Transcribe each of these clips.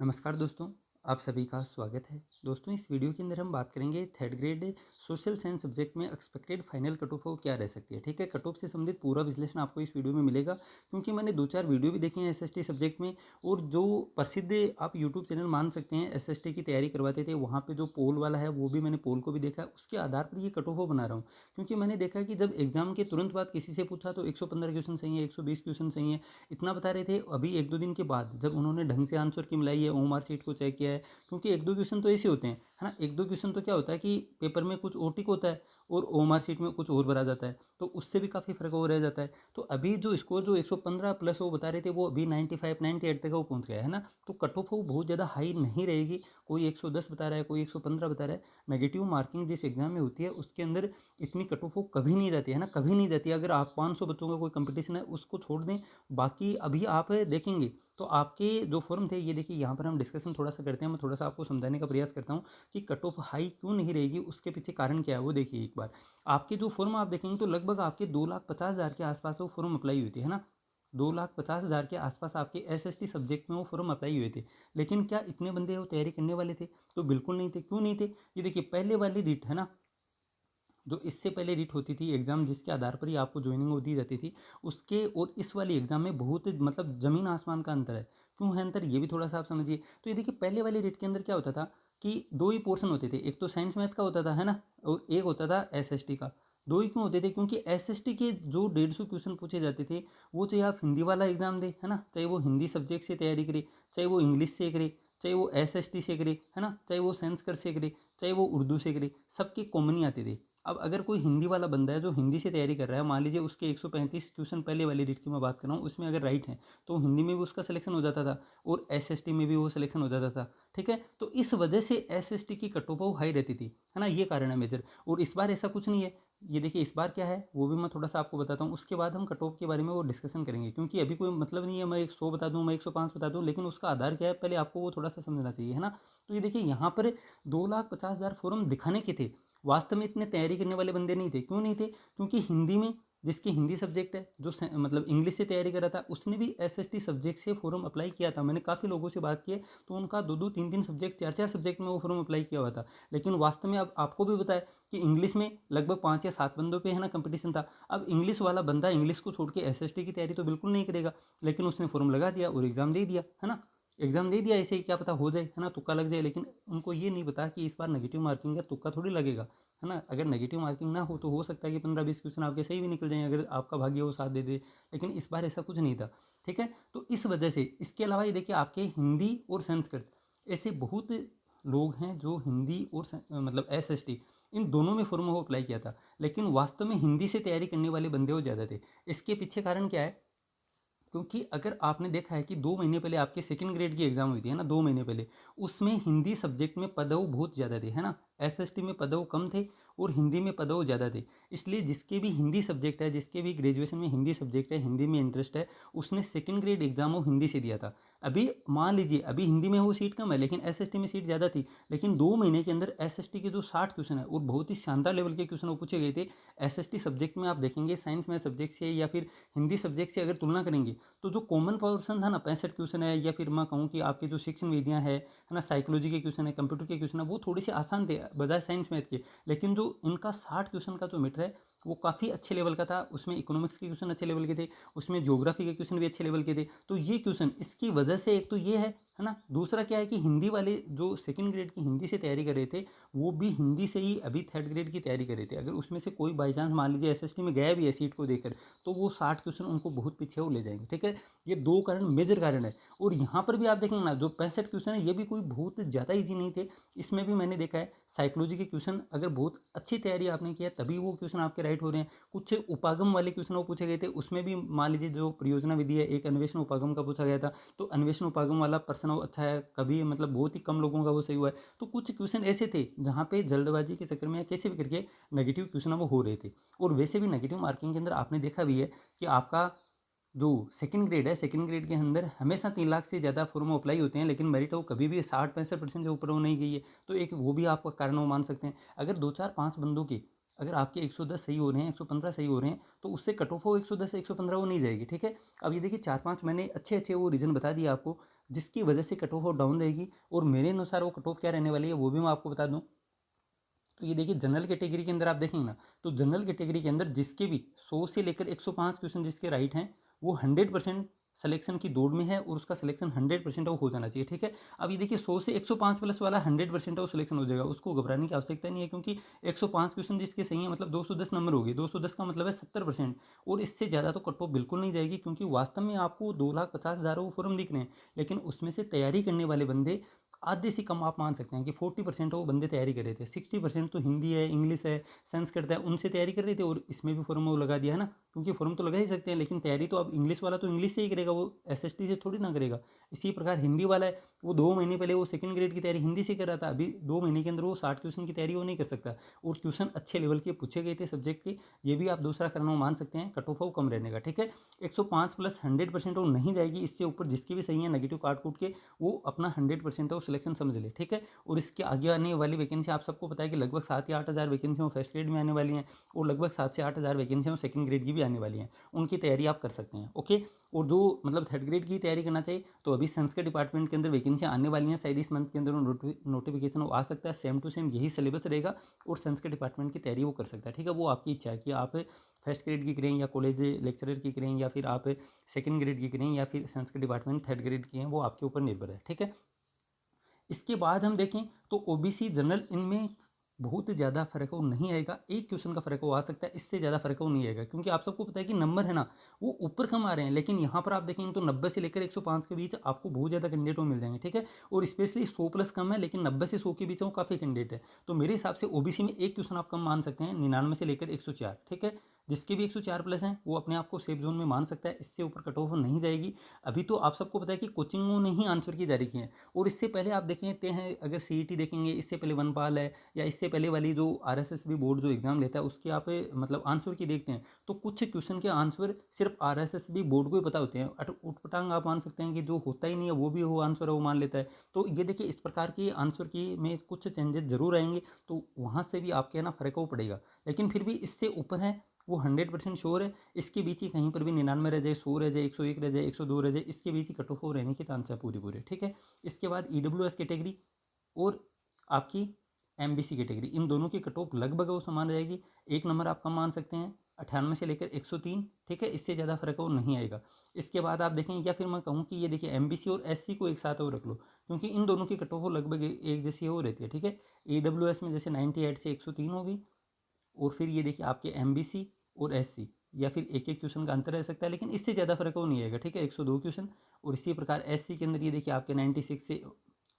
नमस्कार दोस्तों, आप सभी का स्वागत है। दोस्तों, इस वीडियो के अंदर हम बात करेंगे third grade social science subject में एक्सपेक्टेड फाइनल कट ऑफ क्या रह सकती है। ठीक है, कट ऑफ से संबंधित पूरा विश्लेषण आपको इस वीडियो में मिलेगा, क्योंकि मैंने 2-4 वीडियो भी देखे हैं एसएसटी सब्जेक्ट में। और जो प्रसिद्ध आप यूट्यूब चैनल मान सकते हैं एसएसटी की तैयारी करवाते थे, वहाँ पर जो पोल वाला है वो भी मैंने पोल को भी देखा है। उसके आधार पर ये कट ऑफ बना रहा हूँ, क्योंकि मैंने देखा कि जब एग्जाम के तुरंत बाद किसी से पूछा तो 115 क्वेश्चन सही है, 120 क्वेश्चन सही है, इतना बता रहे थे। अभी 1-2 दिन के बाद जब उन्होंने ढंग से आंसर की मिलाई है, ओएमआर शीट को चेक किया है, क्योंकि 1-2 क्वेश्चन तो ऐसे होते हैं, है ना। 1-2 क्वेश्चन तो क्या होता है कि पेपर में कुछ और टिक होता है और ओएमआर शीट में कुछ और भरा जाता है, तो उससे भी काफ़ी फर्क हो रह जाता है। तो अभी जो स्कोर जो 115 प्लस वो बता रहे थे, वो अभी 95 98 तक वो पहुंच गया है ना। तो कट ऑफ वो बहुत ज़्यादा हाई नहीं रहेगी। कोई 110 बता रहा है, कोई 115 बता रहा है। नेगेटिव मार्किंग जिस एग्जाम में होती है उसके अंदर इतनी कट ऑफ वो कभी नहीं जाती है ना, कभी नहीं जाती है। अगर आप 500 बच्चों का कोई कंपटीशन है उसको छोड़ दें, बाकी अभी आप देखेंगे तो आपके जो फॉर्म थे, ये देखिए यहाँ पर हम डिस्कशन थोड़ा सा करते हैं। मैं थोड़ा सा आपको समझाने का प्रयास करता हूँ कि कट ऑफ हाई क्यों नहीं रहेगी, उसके पीछे कारण क्या है वो देखिए एक बार। आपके जो फॉर्म आप देखेंगे तो लगभग आपके 2,50,000 के आसपास वो फॉर्म अप्लाई हुए थे, है ना। 2,50,000 के आसपास आपके एसएसटी सब्जेक्ट में वो फॉर्म अप्लाई हुए थे। लेकिन क्या इतने बंदे वो तैयारी करने वाले थे? तो बिल्कुल नहीं थे। क्यों नहीं थे? ये देखिए, पहले वाली रीट है ना, जो इससे पहले रीट होती थी एग्ज़ाम, जिसके आधार पर ही आपको ज्वाइनिंग वो दी जाती थी, उसके और इस वाली एग्ज़ाम में बहुत मतलब ज़मीन आसमान का अंतर है। क्यों है अंतर, ये भी थोड़ा सा आप समझिए। तो ये देखिए, पहले वाले रीट के अंदर क्या होता था कि 2 ही पोर्शन होते थे, एक तो साइंस मैथ का होता था, है ना, और एक होता था एसएसटी का। 2 ही क्यों होते थे? क्योंकि एसएसटी के जो 150 क्वेश्चन पूछे जाते थे, वो चाहे आप हिंदी वाला एग्ज़ाम दें, है ना, चाहे वो हिंदी सब्जेक्ट से तैयारी करे, चाहे वो इंग्लिश से करे, चाहे वो एसएसटी से करे, है ना, चाहे वो संस्कृत से करे, चाहे वो उर्दू से करे, सबके कॉमन ही आते थे। अब अगर कोई हिंदी वाला बंदा है जो हिंदी से तैयारी कर रहा है, मान लीजिए उसके 135 क्वेश्चन पहले वाली रीट की मैं बात कर रहा हूँ, उसमें अगर राइट है तो हिंदी में भी उसका सिलेक्शन हो जाता था और एसएसटी में भी वो सिलेक्शन हो जाता था। ठीक है, तो इस वजह से एसएसटी की कट ऑफ हाई रहती थी, है ना, ये कारण है मेजर। और इस बार ऐसा कुछ नहीं है। ये देखिए, इस बार क्या है वो भी मैं थोड़ा सा आपको बताता हूँ, उसके बाद हम कट ऑफ के बारे में वो डिस्कशन करेंगे, क्योंकि अभी कोई मतलब नहीं है मैं 100 बता दूँ, मैं 105 बता दूँ, लेकिन उसका आधार क्या है पहले आपको वो थोड़ा सा समझना चाहिए, है ना। तो ये देखिए, यहाँ पर 2,50,000 फॉर्म दिखाने के थे, वास्तव में इतने तैयारी करने वाले बंदे नहीं थे। क्यों नहीं थे? क्योंकि हिंदी में जिसकी हिंदी सब्जेक्ट है, जो मतलब इंग्लिश से तैयारी कर रहा था, उसने भी एसएसटी सब्जेक्ट से फॉर्म अप्लाई किया था। मैंने काफ़ी लोगों से बात की है, तो उनका 2-2 3-3 सब्जेक्ट, 4-4 सब्जेक्ट में वो फॉर्म अप्लाई किया हुआ था। लेकिन वास्तव में अब आपको भी बताया कि इंग्लिश में लगभग 5 या 7 बंदों पे, है ना, कंपटीशन था। अब इंग्लिश वाला बंदा इंग्लिश को छोड़ के एसएसटी की तैयारी तो बिल्कुल नहीं करेगा, लेकिन उसने फॉर्म लगा दिया और एग्ज़ाम दे दिया, है ना। एग्ज़ाम दे दिया ऐसे ही, क्या पता हो जाए, है ना, तुक्का लग जाए। लेकिन उनको ये नहीं पता कि इस बार नेगेटिव मार्किंग है, तुक्का थोड़ी लगेगा, है ना। अगर नेगेटिव मार्किंग ना हो तो हो सकता है कि 15-20 क्वेश्चन आपके सही भी निकल जाएँ, अगर आपका भाग्य वो साथ दे दे। लेकिन इस बार ऐसा कुछ नहीं था। ठीक है, तो इस वजह से, इसके अलावा ये देखिए, आपके हिंदी और संस्कृत, ऐसे बहुत लोग हैं जो हिंदी और मतलब एसएसटी, इन दोनों में फॉर्म को अप्लाई किया था, लेकिन वास्तव में हिंदी से तैयारी करने वाले बंदे वो ज़्यादा थे। इसके पीछे कारण क्या है? क्योंकि अगर आपने देखा है कि 2 महीने पहले आपके सेकंड ग्रेड की एग्जाम हुई थी, है ना, 2 महीने पहले, उसमें हिंदी सब्जेक्ट में पदव बहुत ज़्यादा थे, है ना। एसएसटी में पदव कम थे और हिंदी में पदव ज़्यादा थे। इसलिए जिसके भी हिंदी सब्जेक्ट है, जिसके भी ग्रेजुएशन में हिंदी सब्जेक्ट है, हिंदी में इंटरेस्ट है, उसने सेकंड ग्रेड एग्जाम वो हिंदी से दिया था। अभी मान लीजिए, अभी हिंदी में वो सीट कम है लेकिन एसएसटी में सीट ज़्यादा थी, लेकिन 2 महीने के अंदर एसएसटी के जो 60 क्वेश्चन है और बहुत ही शानदार लेवल के क्वेश्चन वो पूछे गए थे। एसएसटी सब्जेक्ट में आप देखेंगे, साइंस में सब्जेक्ट से या फिर हिंदी सब्जेक्ट से अगर तुलना करेंगे, तो जो कॉमन पोर्शन था ना, 65 क्वेश्चन है, या फिर मैं कहूँ कि आपके जो शिक्षण विधियाँ है ना, साइकोलॉजी के क्वेश्चन है, कंप्यूटर के क्वेश्चन है, वो थोड़ी सी आसान थे बजाय साइंस मैथ के। लेकिन जो इनका 60 क्वेश्चन का जो मीटर है, वो काफ़ी अच्छे लेवल का था। उसमें इकोनॉमिक्स के क्वेश्चन अच्छे लेवल के थे, उसमें ज्योग्राफी के क्वेश्चन भी अच्छे लेवल के थे। तो ये क्वेश्चन, इसकी वजह से एक तो ये है ना। दूसरा क्या है कि हिंदी वाले जो सेकंड ग्रेड की हिंदी से तैयारी कर रहे थे, वो भी हिंदी से ही अभी थर्ड ग्रेड की तैयारी कर रहे थे। अगर उसमें से कोई बाई चांस मान लीजिए एसएसटी में गया भी है सीट को देकर, तो वो 60 क्वेश्चन उनको बहुत पीछे वो ले जाएंगे। ठीक है, ये 2 कारण मेजर कारण है। और यहाँ पर भी आप देखेंगे ना, जो 65 क्वेश्चन है, ये भी कोई बहुत ज़्यादा ईजी नहीं थे। इसमें भी मैंने देखा है साइकोलॉजी के क्वेश्चन, अगर बहुत अच्छी तैयारी आपने किया तभी वो क्वेश्चन आपके राइट हो रहे हैं। कुछ उपागम वाले क्वेश्चन वो पूछे गए थे, उसमें भी मान लीजिए जो परियोजना विधि है, एक अन्वेषण उपागम का पूछा गया था, तो अन्वेषण उपागम वाला प्रश्न वो अच्छा है, कभी मतलब बहुत ही कम लोगों का वो सही हुआ है। तो कुछ क्वेश्चन ऐसे थे जहाँ पे जल्दबाजी के चक्कर में या कैसे भी करके नेगेटिव क्वेश्चन वो हो रहे थे। और वैसे भी नेगेटिव मार्किंग के अंदर आपने देखा भी है कि आपका जो सेकंड ग्रेड है, सेकंड ग्रेड के अंदर हमेशा 3 लाख से ज़्यादा फॉर्म अप्लाई होते हैं, लेकिन मेरिट वो कभी भी 60-65% से ऊपर वो नहीं गई है। तो एक वो भी आपका कारण वो मान सकते हैं। अगर 2-4-5 बंदों के, अगर आपके 110 सही हो रहे हैं, 115 सही हो रहे हैं, तो उससे कट ऑफ हो 110 115 वो नहीं जाएगी। ठीक है, अब ये देखिए, 4-5 मैंने अच्छे अच्छे वो रीज़न बता दिए आपको, जिसकी वजह से कट ऑफ डाउन रहेगी। और मेरे अनुसार वो कट ऑफ क्या रहने वाली है वो भी मैं आपको बता दूं। तो ये देखिए जनरल कैटेगरी के अंदर आप देखेंगे ना, तो जनरल कैटेगरी के अंदर जिसके भी 100 से लेकर 105 क्वेश्चन जिसके राइट हैं वो 100% सिलेक्शन की दौड़ में है, और उसका सिलेक्शन 100% वो हो जाना चाहिए। ठीक है, अब ये देखिए 100 से 105 प्लस वाला 100% वो सिलेक्शन हो जाएगा, उसको घबराने की आवश्यकता नहीं है, क्योंकि 105 क्वेश्चन जिसके सही है मतलब 210 नंबर हो गए, 210 का मतलब है 70%। और इससे ज़्यादा तो कट ऑफ बिल्कुल नहीं जाएगी, क्योंकि वास्तव में आपको 2,50,000 वो फॉर्म दिख रहे हैं, लेकिन उसमें से तैयारी करने वाले बंदे आधे से कम आप मान सकते हैं कि 40% वो बंदे तैयारी कर रहे थे। 60% तो हिंदी है, इंग्लिश है, संस्कृत है, उनसे तैयारी कर रहे थे, और इसमें भी फॉर्म वो लगा दिया है ना, क्योंकि फॉर्म तो लगा ही सकते हैं, लेकिन तैयारी तो अब इंग्लिश वाला तो इंग्लिश से ही करेगा, वो एसएसटी से थोड़ी ना करेगा। इसी प्रकार हिंदी वाला है, वो 2 महीने पहले वो सेकंड ग्रेड की तैयारी हिंदी से कर रहा था, अभी 2 महीने के अंदर वो 60 क्वेश्चन की तैयारी वो नहीं कर सकता। और क्वेश्चन अच्छे लेवल के पूछे गए थे सब्जेक्ट के, ये भी आप दूसरा करना मान सकते हैं, कट ऑफ कम रहने का। ठीक है, 105 प्लस 100% वो नहीं जाएगी, इससे ऊपर जिसके भी सही है नेगेटिव काट कूट के वो अपना 100% वो सिलेक्शन समझ ले। ठीक है, और इसके आगे आने वाली वैकेंसी आप सबको पता है कि लगभग 7 या 8 हज़ार वैकेंसी फर्स्ट ग्रेड में आने वाली हैं, और लगभग 7 से 8 हज़ार वैकेंसी सेकंड ग्रेड की भी आने वाली हैं, उनकी तैयारी आप कर सकते हैं। ओके, और जो मतलब थर्ड ग्रेड की तैयारी करना चाहिए, तो अभी संस्कृत डिपार्टमेंट के अंदर वैकेंसियाँ आने वाली हैं, शायद इस मंथ के अंदर नोटिफिकेशन आ सकता है, सेम टू सेम यही सिलेबस रहेगा, और संस्कृत डिपार्टमेंट की तैयारी वो कर सकता है। ठीक है, वो आपकी इच्छा है कि आप फर्स्ट ग्रेड की करें या कॉलेज लेक्चरर की करें, या फिर आप सेकंड ग्रेड की करें, या फिर संस्कृत डिपार्टमेंट थर्ड ग्रेड की हैं, वो आपके ऊपर निर्भर है। ठीक है, इसके बाद हम देखें तो ओबीसी जनरल इनमें बहुत ज़्यादा फर्क वो नहीं आएगा, एक क्वेश्चन का फर्क वो आ सकता है, इससे ज़्यादा फर्क वो नहीं आएगा, क्योंकि आप सबको पता है कि नंबर है ना वो ऊपर कम आ रहे हैं, लेकिन यहाँ पर आप देखेंगे तो 90 से लेकर 105 के बीच आपको बहुत ज़्यादा कैंडिडेट वो मिल जाएंगे। ठीक है, और स्पेशली 100 प्लस कम है, लेकिन 90 से 100 के बीच वो काफ़ी कैंडिडेट है। तो मेरे हिसाब से ओबीसी में एक क्वेश्चन आप कम मान सकते हैं, 99 से लेकर 104। ठीक है, जिसके भी 104 प्लस हैं वो अपने आप को सेफ जोन में मान सकता है, इससे ऊपर कट ऑफ नहीं जाएगी। अभी तो आप सबको पता है कि कोचिंगों ने ही आंसर की जारी की है, और इससे पहले आप देखते हैं अगर सीईटी देखेंगे, इससे पहले वनपाल है, या इससे पहले वाली जो आरएसएस भी बोर्ड जो एग्जाम लेता है उसके आप मतलब आंसर की देखते हैं, तो कुछ क्वेश्चन के आंसर सिर्फ आरएसएस भी बोर्ड को ही पता होते हैं, उटपटांग आप मान सकते हैं कि जो होता ही नहीं है वो भी वो आंसर है वो मान लेता है। तो ये देखिए इस प्रकार की आंसर की में कुछ चेंजेस जरूर आएंगे, तो वहाँ से भी आपके ना फर्क वो पड़ेगा, लेकिन फिर भी इससे ऊपर है वो 100% श्योर है। इसके बीच ही कहीं पर भी 99 रह जाए, 100 रह जाए, 101 रह जाए, 102 रह जाए, इसके बीच ही कट ऑफ रहने के चांस है पूरे पूरे। ठीक है, इसके बाद ईडब्ल्यूएस कैटेगरी और आपकी एमबीसी कैटेगरी, इन दोनों की कट ऑफ लगभग वो समान रहेगी, एक नंबर आप कम मान सकते हैं 98 से लेकर 103। ठीक है, इससे ज़्यादा फर्क वो नहीं आएगा। इसके बाद आप देखें, या फिर मैं कहूँ कि ये देखिए एमबीसी और एससी को एक साथ वो रख लो, क्योंकि इन दोनों की कट ऑफ लगभग एक जैसी वो रहती है। ठीक है, ईडब्ल्यूएस में जैसे 98 से 103 होगी, और फिर ये देखिए आपके एमबीसी और एससी, या फिर एक एक क्वेश्चन का अंतर रह सकता है, लेकिन इससे ज़्यादा फर्क वो नहीं आएगा। ठीक है, 102 क्वेश्चन। और इसी प्रकार एससी के अंदर ये देखिए आपके 96 से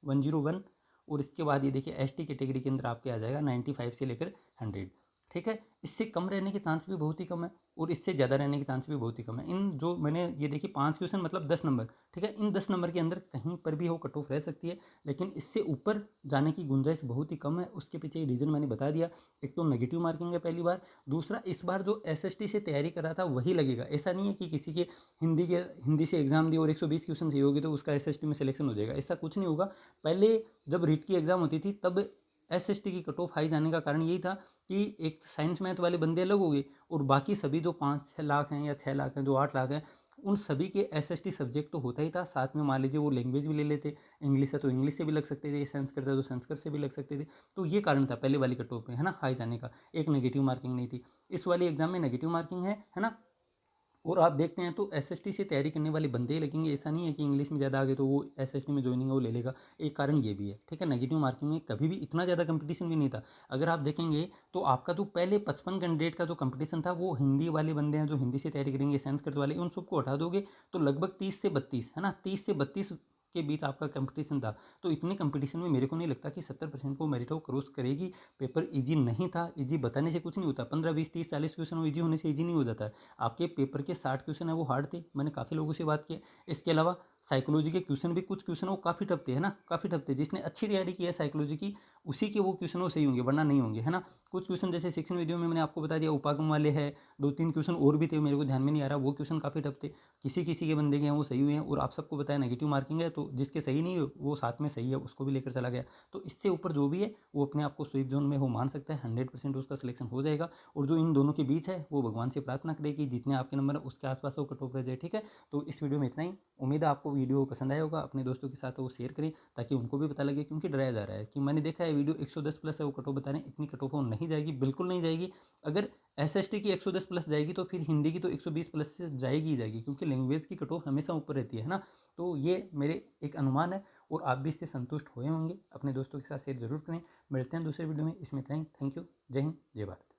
101, और इसके बाद ये देखिए एसटी कैटेगरी के अंदर आपके आ जाएगा 95 से लेकर 100। ठीक है, इससे कम रहने के चांस भी बहुत ही कम है, और इससे ज़्यादा रहने के चांस भी बहुत ही कम है। इन जो मैंने ये देखिए 5 क्वेश्चन मतलब 10 नंबर, ठीक है, इन 10 नंबर के अंदर कहीं पर भी वो कट ऑफ रह सकती है, लेकिन इससे ऊपर जाने की गुंजाइश बहुत ही कम है। उसके पीछे रीज़न मैंने बता दिया, एक तो नेगेटिव मार्किंग है पहली बार, दूसरा इस बार जो एसएसटी से तैयारी कर रहा था वही लगेगा। ऐसा नहीं है कि किसी के हिंदी से एग्जाम दी और 120 क्वेश्चन सही होगी तो उसका एसएसटी में सिलेक्शन हो जाएगा, ऐसा कुछ नहीं होगा। पहले जब रीट की एग्ज़ाम होती थी तब एसएसटी की कट ऑफ हाई जाने का कारण यही था कि एक साइंस मैथ वाले बंदे अलग हो गए, और बाकी सभी जो 5-6 लाख हैं या 6 लाख हैं, जो 8 लाख हैं, उन सभी के एसएसटी सब्जेक्ट तो होता ही था, साथ में मान लीजिए वो लैंग्वेज भी ले लेते, इंग्लिश है तो इंग्लिश से भी लग सकते थे, संस्कृत है तो संस्कृत से भी लग सकते थे। तो ये कारण था पहले वाली कट ऑफ में, है ना, हाई जाने का। एक नेगेटिव मार्किंग नहीं थी, इस वाली एग्जाम में नेगेटिव मार्किंग है ना। और आप देखते हैं तो एसएसटी से तैयारी करने वाले बंदे ही लगेंगे, ऐसा नहीं है कि इंग्लिश में ज़्यादा आ गए तो वो एसएसटी में ज्वाइनिंग वो ले लेगा, एक कारण ये भी है। ठीक है, नेगेटिव मार्किंग में कभी भी इतना ज़्यादा कंपटीशन भी नहीं था। अगर आप देखेंगे तो आपका जो पहले 55 कैंडिडेट का जो कंपटीशन था वो हिंदी वाले बंदे हैं जो हिंदी से तैयारी करेंगे, संस्कृत वाले, उन सबको हटा दोगे तो लगभग 30 से 32, है ना, 30 से 32 के बीच आपका कंपटीशन था। तो इतने कंपटीशन में मेरे को नहीं लगता कि 70% को मेरिट क्रॉस करेगी। पेपर इजी नहीं था, इजी बताने से कुछ नहीं होता, 15 20 30 40 क्वेश्चन वो इजी होने से इजी नहीं हो जाता है। आपके पेपर के 60 क्वेश्चन है वो हार्ड थे, मैंने काफ़ी लोगों से बात की। इसके अलावा साइकोलॉजी के क्वेश्चन भी कुछ क्वेश्चन वो काफ़ी टफ थे, है ना, काफ़ी टफ थे। जिसने अच्छी तैयारी की है साइकोलॉजी की उसी के वो क्वेश्चन वो सही होंगे, वरना नहीं होंगे, है ना। कुछ क्वेश्चन जैसे सेक्शन वीडियो में मैंने आपको बता दिया उपागम वाले है, 2-3 क्वेश्चन और भी थे, मेरे को ध्यान में नहीं आ रहा, वो क्वेश्चन काफ़ी टफ थे। किसी किसी के बंदे के हैं वो सही हुए हैं, और आप सबको बताया नेगेटिव मार्किंग है तो तो जिसके सही नहीं हो वो साथ में सही है उसको भी लेकर चला गया। तो इससे ऊपर जो भी है वो अपने आप को स्वीप जोन में वो मान सकता है, 100% उसका सिलेक्शन हो जाएगा। और जो इन दोनों के बीच है वो भगवान से प्रार्थना करे कि जितने आपके नंबर है उसके आसपास वो कट ऑफ रह जाए, ठीक है। तो इस वीडियो में इतना ही। उम्मीद है आपको वीडियो पसंद आया होगा, अपने दोस्तों के साथ वो शेयर करें ताकि उनको भी पता लगे, क्योंकि डराया जा रहा है कि मैंने देखा है वीडियो 110 प्लस है वो कट ऑफ बता रहे हैं, इतनी कट ऑफ नहीं जाएगी, बिल्कुल नहीं जाएगी। अगर एसएसटी की 110 प्लस जाएगी तो फिर हिंदी की तो 120 प्लस से जाएगी ही जाएगी, क्योंकि लैंग्वेज की कट ऑफ हमेशा ऊपर रहती है ना। तो ये मेरे एक अनुमान है और आप भी इससे संतुष्ट हुए होंगे। अपने दोस्तों के साथ शेयर जरूर करें। मिलते हैं दूसरे वीडियो में, इसमें इतना ही। Thank you. जय हिंद, जय भारत।